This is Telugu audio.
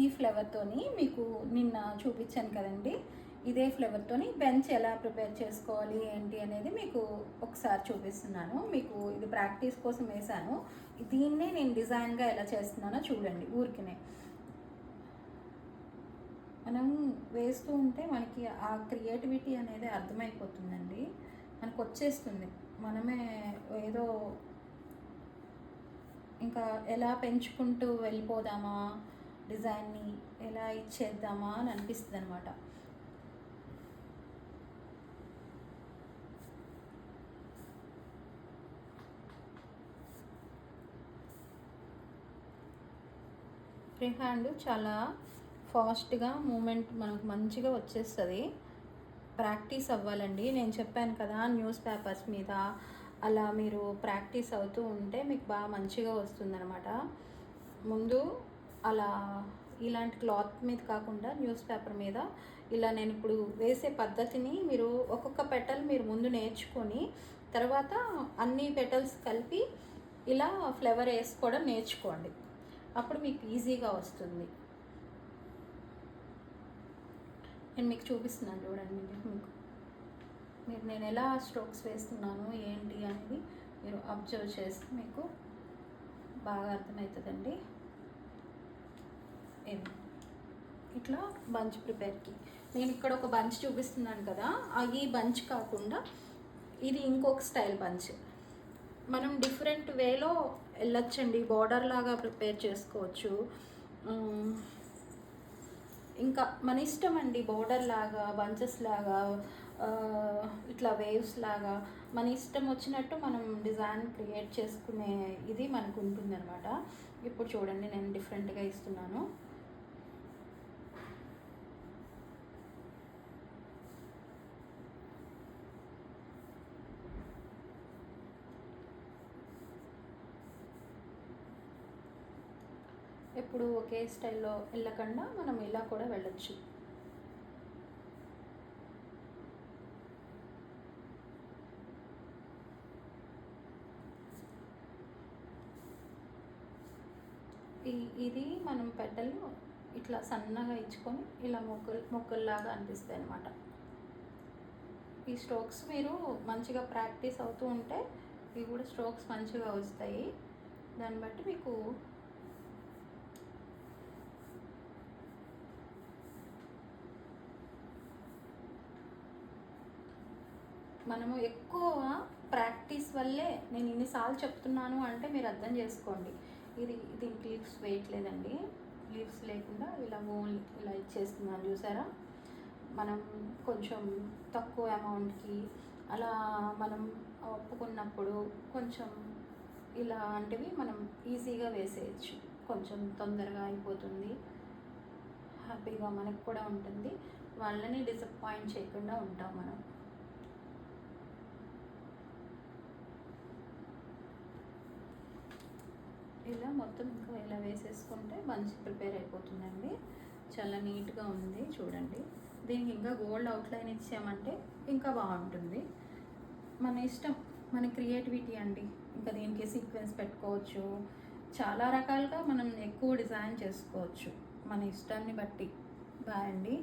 ఈ ఫ్లేవర్తోని మీకు నిన్న చూపించాను కదండి, ఇదే ఫ్లేవర్తోని బెంచ్ ఎలా ప్రిపేర్ చేసుకోవాలి ఏంటి అనేది మీకు ఒకసారి చూపిస్తున్నాను. మీకు ఇది ప్రాక్టీస్ కోసం వేసాను. దీన్నే నేను డిజైన్గా ఎలా చేస్తున్నానో చూడండి. ఊరికినే మనం వేస్తూ ఉంటే మనకి ఆ క్రియేటివిటీ అనేది అర్థమైపోతుందండి, మనకు వచ్చేస్తుంది. మనమే ఏదో ఇంకా ఎలా పెంచుకుంటూ వెళ్ళిపోదామా, డిజైన్ని ఎలా ఇచ్చేద్దామా అని అనిపిస్తుంది అనమాట. ఫ్రీ హ్యాండ్ చాలా ఫాస్ట్గా మూమెంట్ మనకు మంచిగా వచ్చేస్తుంది. ప్రాక్టీస్ అవ్వాలండి. నేను చెప్పాను కదా, న్యూస్ పేపర్స్ మీద అలా మీరు ప్రాక్టీస్ అవుతూ ఉంటే మీకు బాగా మంచిగా వస్తుందన్నమాట. ముందు అలా ఇలాంటి క్లాత్ మీద కాకుండా న్యూస్ పేపర్ మీద ఇలా నేను ఇప్పుడు వేసే పద్ధతిని మీరు ఒక్కొక్క పెటల్ మీరు ముందు నేర్చుకొని తర్వాత అన్ని పెటల్స్ కలిపి ఇలా ఫ్లవర్ వేసుకోవడం నేర్చుకోండి. అప్పుడు మీకు ఈజీగా వస్తుంది. నేను మీకు చూపిస్తున్నాను చూడండి. మీరు నేను ఎలా స్ట్రోక్స్ వేస్తున్నాను ఏంటి అనేది మీరు అబ్జర్వ్ చేస్తే మీకు బాగా అర్థమవుతుందండి. ఇట్లా బంచ్ ప్రిపేర్కి నేను ఇక్కడ ఒక బంచ్ చూపిస్తున్నాను కదా, ఈ బంచ్ కాకుండా ఇది ఇంకొక స్టైల్ బంచ్. మనం డిఫరెంట్ వేలో వెళ్ళొచ్చండి. బార్డర్ లాగా ప్రిపేర్ చేసుకోవచ్చు, ఇంకా మన ఇష్టం అండి. బోర్డర్ లాగా, బంచెస్ లాగా, ఇట్లా వేవ్స్ లాగా మన ఇష్టం వచ్చినట్టు మనం డిజైన్ క్రియేట్ చేసుకునే ఇది మనకు ఉంటుందన్నమాట. ఇప్పుడు చూడండి, నేను డిఫరెంట్గా ఇస్తున్నాను. ఎప్పుడు ఒకే స్టైల్లో వెళ్ళకుండా మనం ఇలా కూడా వెళ్ళొచ్చు. ఇది మనం పెటలు ఇట్లా సన్నగా ఇచ్చుకొని ఇలా మొక్కల్లాగా అనిపిస్తాయి అన్నమాట. ఈ స్ట్రోక్స్ మీరు మంచిగా ప్రాక్టీస్ అవుతూ ఉంటే ఇవి కూడా స్ట్రోక్స్ మంచిగా వస్తాయి. దాన్ని బట్టి మీకు మనము ఎక్కువ ప్రాక్టీస్ వల్లే నేను ఇన్నిసార్లు చెప్తున్నాను అంటే మీరు అర్థం చేసుకోండి. దీనికి లీవ్స్ వేయట్లేదండి. లీవ్స్ లేకుండా ఇలా ఓన్లీ ఇలా ఇచ్చేస్తున్నాను, చూసారా. మనం కొంచెం తక్కువ అమౌంట్కి అలా మనం ఒప్పుకున్నప్పుడు కొంచెం ఇలాంటివి మనం ఈజీగా వేసేయచ్చు. కొంచెం తొందరగా అయిపోతుంది, హ్యాపీగా మనకు కూడా ఉంటుంది. వాళ్ళని డిసప్పాయింట్ చేయకుండా ఉంటాం మనం. ఇలా మొత్తం ఇంకా ఇలా వేసేసుకుంటే మంచి ప్రిపేర్ అయిపోతుందండి. చాలా నీట్గా ఉంది చూడండి. దీనికి ఇంకా గోల్డ్ అవుట్లైన్ ఇచ్చామంటే ఇంకా బాగుంటుంది. మన ఇష్టం, మన క్రియేటివిటీ అండి. ఇంకా దీనికి సీక్వెన్స్ పెట్టుకోవచ్చు, చాలా రకాలుగా మనం ఎక్కువ డిజైన్ చేసుకోవచ్చు మన ఇష్టాన్ని బట్టి. బాయ్ అండి.